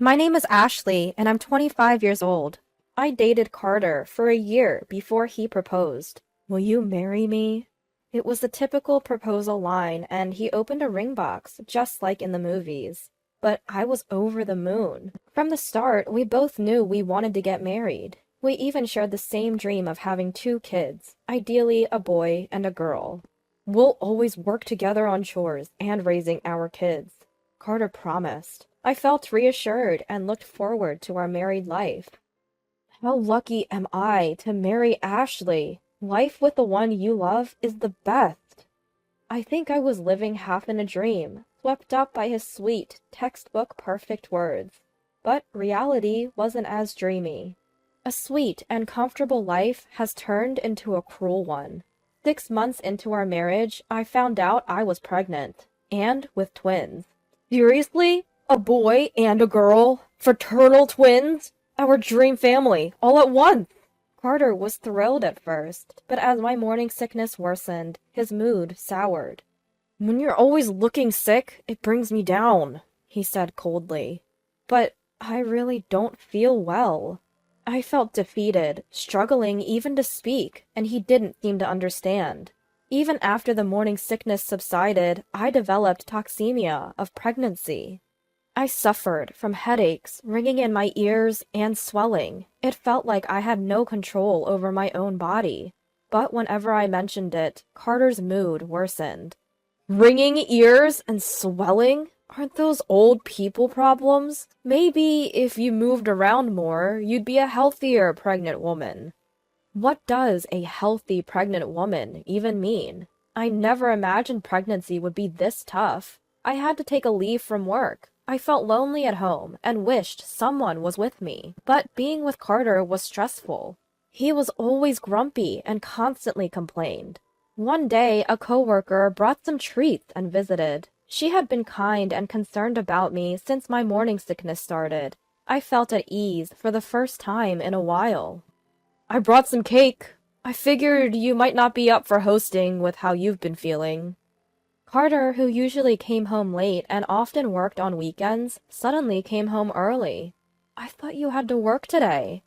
My name is Ashley, and I'm 25 years old. I dated Carter for a year before he proposed. Will you marry me? It was the typical proposal line, and he opened a ring box, just like in the movies. But I was over the moon. From the start, we both knew we wanted to get married. We even shared the same dream of having two kids, ideally a boy and a girl. We'll always work together on chores and raising our kids, Carter promised. I felt reassured and looked forward to our married life. How lucky am I to marry Ashley? Life with the one you love is the best. I think I was living half in a dream, swept up by his sweet, textbook perfect words. But reality wasn't as dreamy. A sweet and comfortable life has turned into a cruel one. 6 months into our marriage, I found out I was pregnant, and with twins. Seriously? A boy and a girl? Fraternal twins? Our dream family, all at once! Carter was thrilled at first, but as my morning sickness worsened, his mood soured. When you're always looking sick, it brings me down, he said coldly. But I really don't feel well. I felt defeated, struggling even to speak, and he didn't seem to understand. Even after the morning sickness subsided, I developed toxemia of pregnancy. I suffered from headaches, ringing in my ears, and swelling. It felt like I had no control over my own body. But whenever I mentioned it, Carter's mood worsened. Ringing ears and swelling? Aren't those old people problems? Maybe if you moved around more, you'd be a healthier pregnant woman. What does a healthy pregnant woman even mean? I never imagined pregnancy would be this tough. I had to take a leave from work. I felt lonely at home and wished someone was with me. But being with Carter was stressful. He was always grumpy and constantly complained. One day, a coworker brought some treats and visited. She had been kind and concerned about me since my morning sickness started. I felt at ease for the first time in a while. I brought some cake. I figured you might not be up for hosting with how you've been feeling. Carter, who usually came home late and often worked on weekends, suddenly came home early. I thought you had to work today.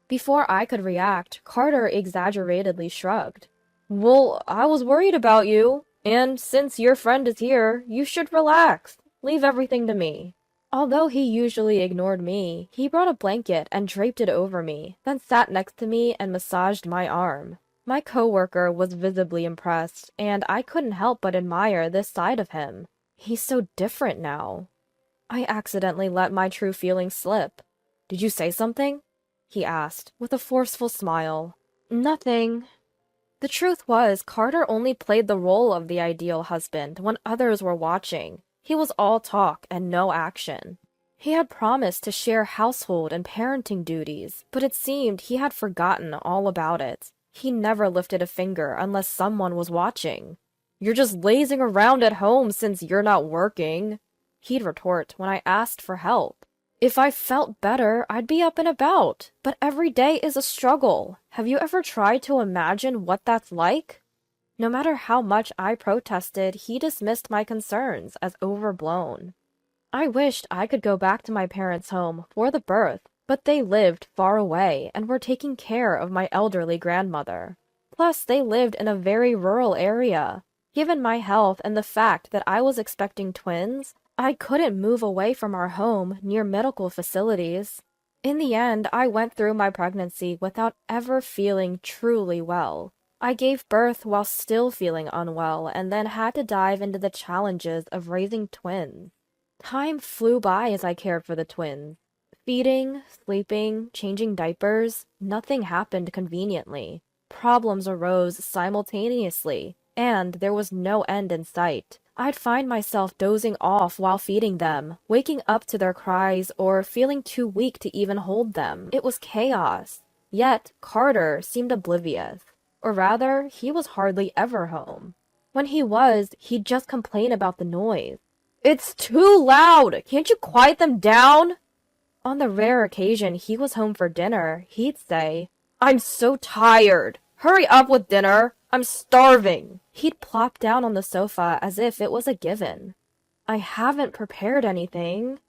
Before I could react, Carter exaggeratedly shrugged. Well, I was worried about you, and since your friend is here, you should relax. Leave everything to me. Although he usually ignored me, he brought a blanket and draped it over me, then sat next to me and massaged my arm. My coworker was visibly impressed, and I couldn't help but admire this side of him. He's so different now. I accidentally let my true feelings slip. Did you say something? He asked, with a forceful smile. Nothing. The truth was, Carter only played the role of the ideal husband when others were watching. He was all talk and no action. He had promised to share household and parenting duties, but it seemed he had forgotten all about it. He never lifted a finger unless someone was watching. You're just lazing around at home since you're not working, he'd retort when I asked for help. If I felt better, I'd be up and about, but every day is a struggle. Have you ever tried to imagine what that's like? No matter how much I protested, he dismissed my concerns as overblown. I wished I could go back to my parents' home for the birth, but they lived far away and were taking care of my elderly grandmother. Plus, they lived in a very rural area. Given my health and the fact that I was expecting twins, I couldn't move away from our home near medical facilities. In the end, I went through my pregnancy without ever feeling truly well. I gave birth while still feeling unwell and then had to dive into the challenges of raising twins. Time flew by as I cared for the twins. Feeding, sleeping, changing diapers, nothing happened conveniently. Problems arose simultaneously, and there was no end in sight. I'd find myself dozing off while feeding them, waking up to their cries, or feeling too weak to even hold them. It was chaos. Yet, Carter seemed oblivious. Or rather, he was hardly ever home. When he was, he'd just complain about the noise. It's too loud! Can't you quiet them down? On the rare occasion he was home for dinner, he'd say, I'm so tired. Hurry up with dinner. I'm starving. He'd plop down on the sofa as if it was a given. I haven't prepared anything.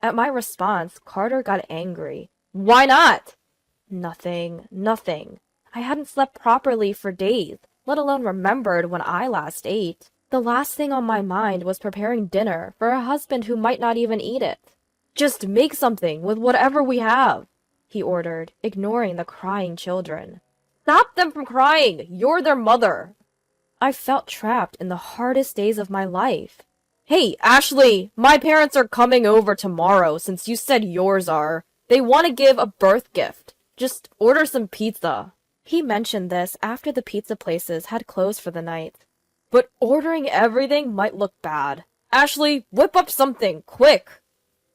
At my response, Carter got angry. Why not? Nothing. I hadn't slept properly for days, let alone remembered when I last ate. The last thing on my mind was preparing dinner for a husband who might not even eat it. Just make something with whatever we have, he ordered, ignoring the crying children. Stop them from crying! You're their mother! I felt trapped in the hardest days of my life. Hey, Ashley, my parents are coming over tomorrow since you said yours are. They want to give a birth gift. Just order some pizza. He mentioned this after the pizza places had closed for the night. But ordering everything might look bad. Ashley, whip up something, quick!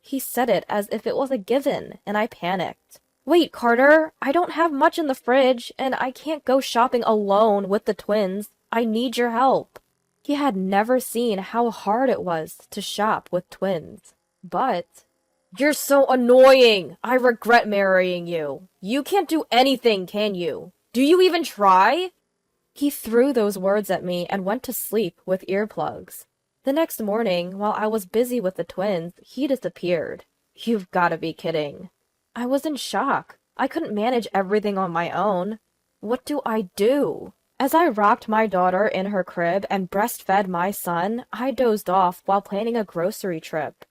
He said it as if it was a given, and I panicked. Wait, Carter, I don't have much in the fridge, and I can't go shopping alone with the twins. I need your help. He had never seen how hard it was to shop with twins. But, you're so annoying! I regret marrying you. You can't do anything, can you? Do you even try? He threw those words at me and went to sleep with earplugs. The next morning, while I was busy with the twins, he disappeared. You've gotta be kidding. I was in shock. I couldn't manage everything on my own. What do I do? As I rocked my daughter in her crib and breastfed my son, I dozed off while planning a grocery trip.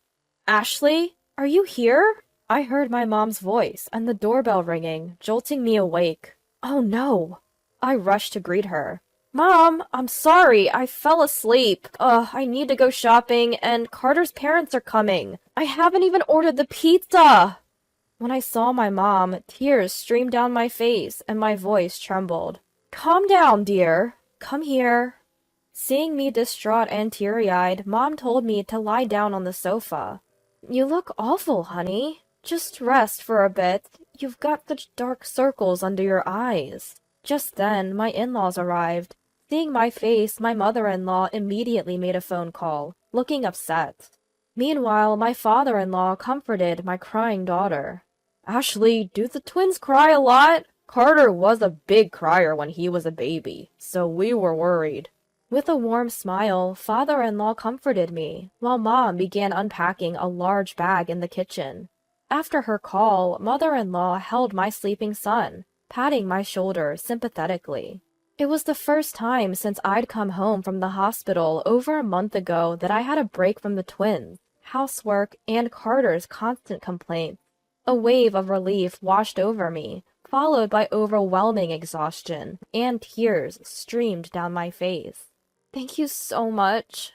Ashley, are you here? I heard my mom's voice and the doorbell ringing, jolting me awake. Oh no! I rushed to greet her. Mom, I'm sorry, I fell asleep. I need to go shopping, and Carter's parents are coming. I haven't even ordered the pizza! When I saw my mom, tears streamed down my face, and my voice trembled. Calm down, dear. Come here. Seeing me distraught and teary-eyed, Mom told me to lie down on the sofa. You look awful, honey. Just rest for a bit. You've got such dark circles under your eyes. Just then, my in-laws arrived. Seeing my face, my mother-in-law immediately made a phone call, looking upset. Meanwhile, my father-in-law comforted my crying daughter. Ashley, do the twins cry a lot? Carter was a big crier when he was a baby, so we were worried. With a warm smile, father-in-law comforted me, while Mom began unpacking a large bag in the kitchen. After her call, mother-in-law held my sleeping son, patting my shoulder sympathetically. It was the first time since I'd come home from the hospital over a month ago that I had a break from the twins, housework, and Carter's constant complaints. A wave of relief washed over me, followed by overwhelming exhaustion, and tears streamed down my face. Thank you so much.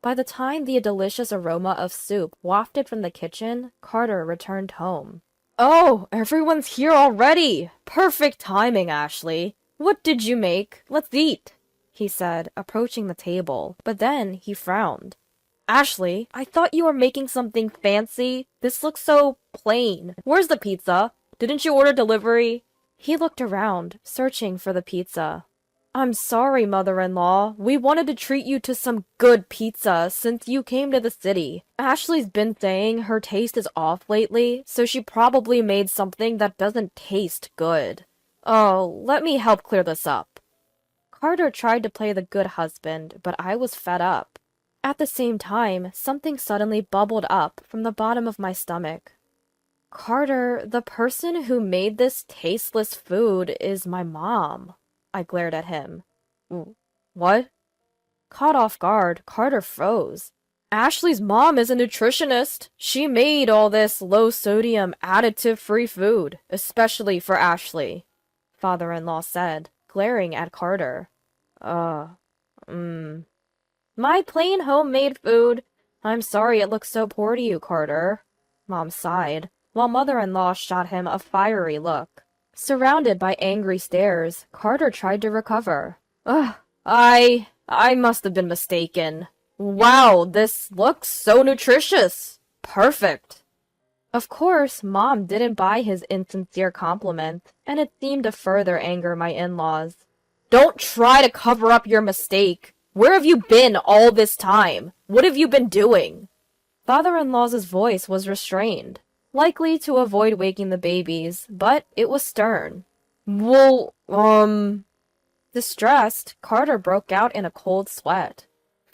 By the time the delicious aroma of soup wafted from the kitchen, Carter returned home. Oh, everyone's here already! Perfect timing, Ashley. What did you make? Let's eat, he said, approaching the table, but then he frowned. Ashley, I thought you were making something fancy. This looks so plain. Where's the pizza? Didn't you order delivery? He looked around, searching for the pizza. I'm sorry, mother-in-law. We wanted to treat you to some good pizza since you came to the city. Ashley's been saying her taste is off lately, so she probably made something that doesn't taste good. Oh, let me help clear this up. Carter tried to play the good husband, but I was fed up. At the same time, something suddenly bubbled up from the bottom of my stomach. Carter, the person who made this tasteless food is my mom. I glared at him. What? Caught off guard, Carter froze. Ashley's mom is a nutritionist. She made all this low-sodium, additive-free food, especially for Ashley, father-in-law said, glaring at Carter. My plain homemade food. I'm sorry it looks so poor to you, Carter. Mom sighed, while mother-in-law shot him a fiery look. Surrounded by angry stares, Carter tried to recover. I must have been mistaken. Wow, this looks so nutritious. Perfect. Of course, Mom didn't buy his insincere compliment, and it seemed to further anger my in-laws. Don't try to cover up your mistake. Where have you been all this time? What have you been doing? Father-in-law's voice was restrained, likely to avoid waking the babies, but it was stern. Distressed, Carter broke out in a cold sweat.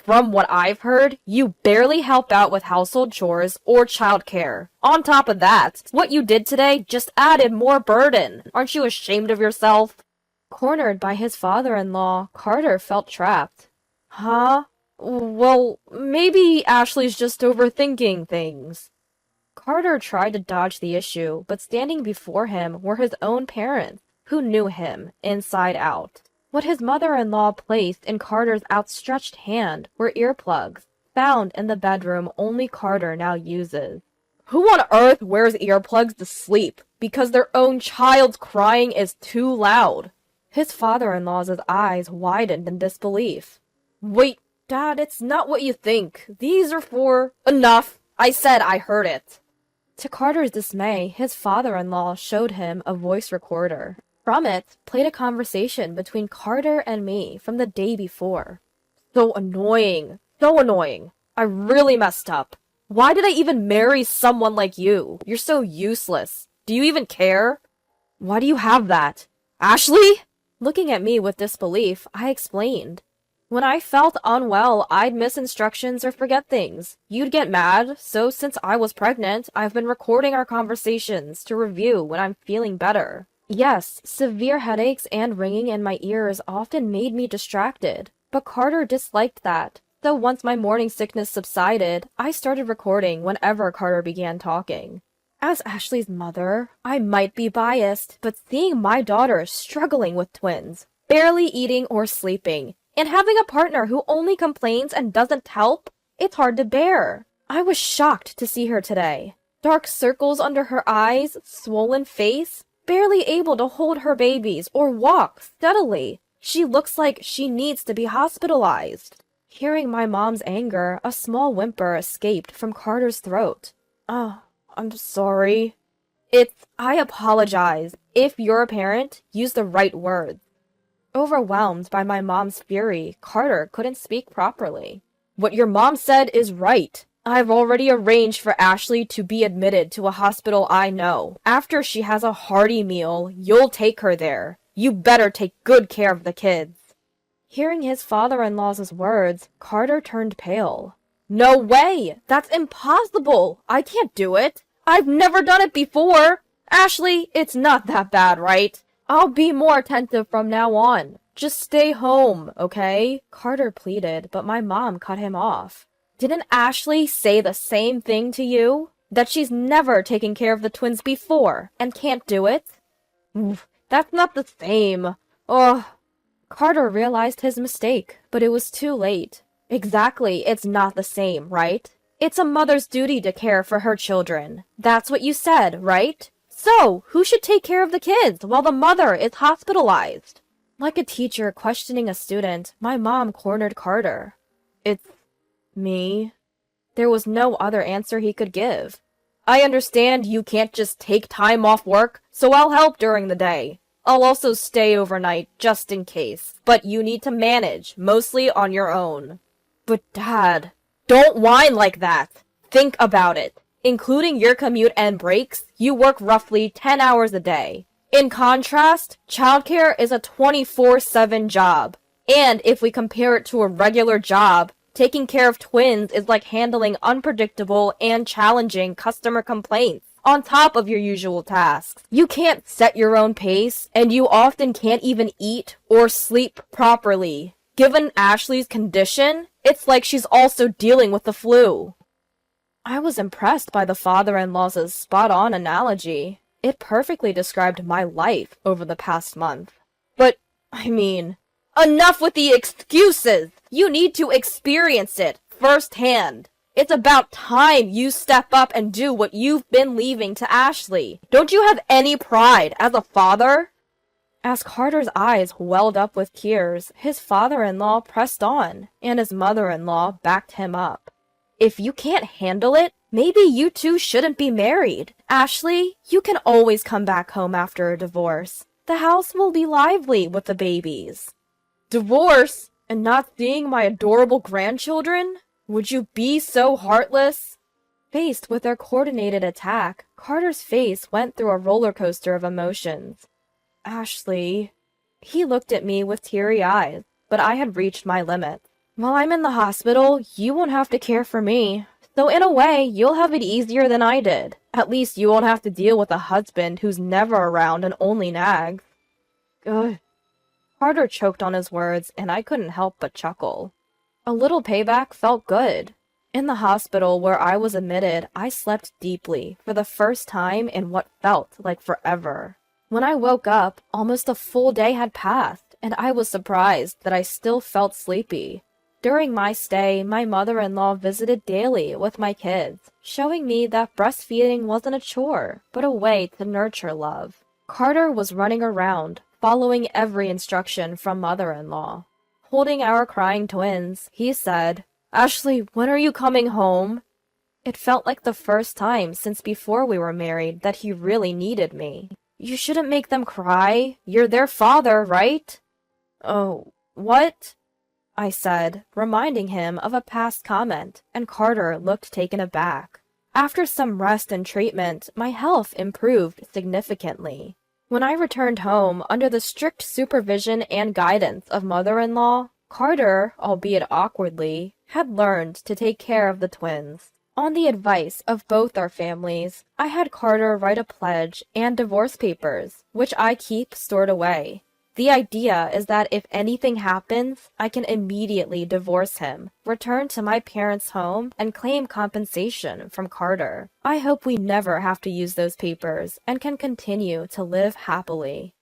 From what I've heard, you barely help out with household chores or childcare. On top of that, what you did today just added more burden. Aren't you ashamed of yourself? Cornered by his father-in-law, Carter felt trapped. Huh? Well, maybe Ashley's just overthinking things. Carter tried to dodge the issue, but standing before him were his own parents, who knew him inside out. What his mother-in-law placed in Carter's outstretched hand were earplugs, found in the bedroom only Carter now uses. Who on earth wears earplugs to sleep because their own child's crying is too loud? His father-in-law's eyes widened in disbelief. Wait, Dad, it's not what you think. These are for— Enough! I said I heard it. To Carter's dismay, his father-in-law showed him a voice recorder. From it, played a conversation between Carter and me from the day before. So annoying. So annoying. I really messed up. Why did I even marry someone like you? You're so useless. Do you even care? Why do you have that? Ashley? Looking at me with disbelief, I explained. When I felt unwell, I'd miss instructions or forget things. You'd get mad, so since I was pregnant, I've been recording our conversations to review when I'm feeling better. Yes, severe headaches and ringing in my ears often made me distracted, but Carter disliked that. So once my morning sickness subsided, I started recording whenever Carter began talking. As Ashley's mother, I might be biased, but seeing my daughter struggling with twins, barely eating or sleeping, and having a partner who only complains and doesn't help, it's hard to bear. I was shocked to see her today. Dark circles under her eyes, swollen face, barely able to hold her babies or walk steadily. She looks like she needs to be hospitalized. Hearing my mom's anger, a small whimper escaped from Carter's throat. Oh, I'm sorry. I apologize. If you're a parent, use the right words. Overwhelmed by my mom's fury, Carter couldn't speak properly. What your mom said is right. I've already arranged for Ashley to be admitted to a hospital I know. After she has a hearty meal, you'll take her there. You better take good care of the kids. Hearing his father-in-law's words, Carter turned pale. No way! That's impossible! I can't do it! I've never done it before! Ashley, it's not that bad, right? I'll be more attentive from now on. Just stay home, okay? Carter pleaded, but my mom cut him off. Didn't Ashley say the same thing to you? That she's never taken care of the twins before and can't do it? That's not the same. Ugh. Carter realized his mistake, but it was too late. Exactly, it's not the same, right? It's a mother's duty to care for her children. That's what you said, right? So, who should take care of the kids while the mother is hospitalized? Like a teacher questioning a student, my mom cornered Carter. It's me. There was no other answer he could give. I understand you can't just take time off work, so I'll help during the day. I'll also stay overnight, just in case. But you need to manage, mostly on your own. But Dad, don't whine like that. Think about it. Including your commute and breaks, you work roughly 10 hours a day. In contrast, childcare is a 24/7 job. And if we compare it to a regular job, taking care of twins is like handling unpredictable and challenging customer complaints on top of your usual tasks. You can't set your own pace, and you often can't even eat or sleep properly. Given Ashley's condition, it's like she's also dealing with the flu. I was impressed by the father-in-law's spot-on analogy. It perfectly described my life over the past month. But, enough with the excuses! You need to experience it firsthand. It's about time you step up and do what you've been leaving to Ashley. Don't you have any pride as a father? As Carter's eyes welled up with tears, his father-in-law pressed on, and his mother-in-law backed him up. If you can't handle it, maybe you two shouldn't be married. Ashley, you can always come back home after a divorce. The house will be lively with the babies. Divorce? And not seeing my adorable grandchildren? Would you be so heartless? Faced with their coordinated attack, Carter's face went through a roller coaster of emotions. Ashley. He looked at me with teary eyes, but I had reached my limit. While I'm in the hospital, you won't have to care for me. So in a way, you'll have it easier than I did. At least you won't have to deal with a husband who's never around and only nags. Ugh. Carter choked on his words, and I couldn't help but chuckle. A little payback felt good. In the hospital where I was admitted, I slept deeply for the first time in what felt like forever. When I woke up, almost a full day had passed, and I was surprised that I still felt sleepy. During my stay, my mother-in-law visited daily with my kids, showing me that breastfeeding wasn't a chore, but a way to nurture love. Carter was running around, following every instruction from mother-in-law. Holding our crying twins, he said, "Ashley, when are you coming home?" It felt like the first time since before we were married that he really needed me. "You shouldn't make them cry. You're their father, right?" "Oh, what?" I said, reminding him of a past comment, and Carter looked taken aback. After some rest and treatment, my health improved significantly. When I returned home under the strict supervision and guidance of mother-in-law, Carter, albeit awkwardly, had learned to take care of the twins. On the advice of both our families, I had Carter write a pledge and divorce papers, which I keep stored away. The idea is that if anything happens, I can immediately divorce him, return to my parents' home, and claim compensation from Carter. I hope we never have to use those papers and can continue to live happily.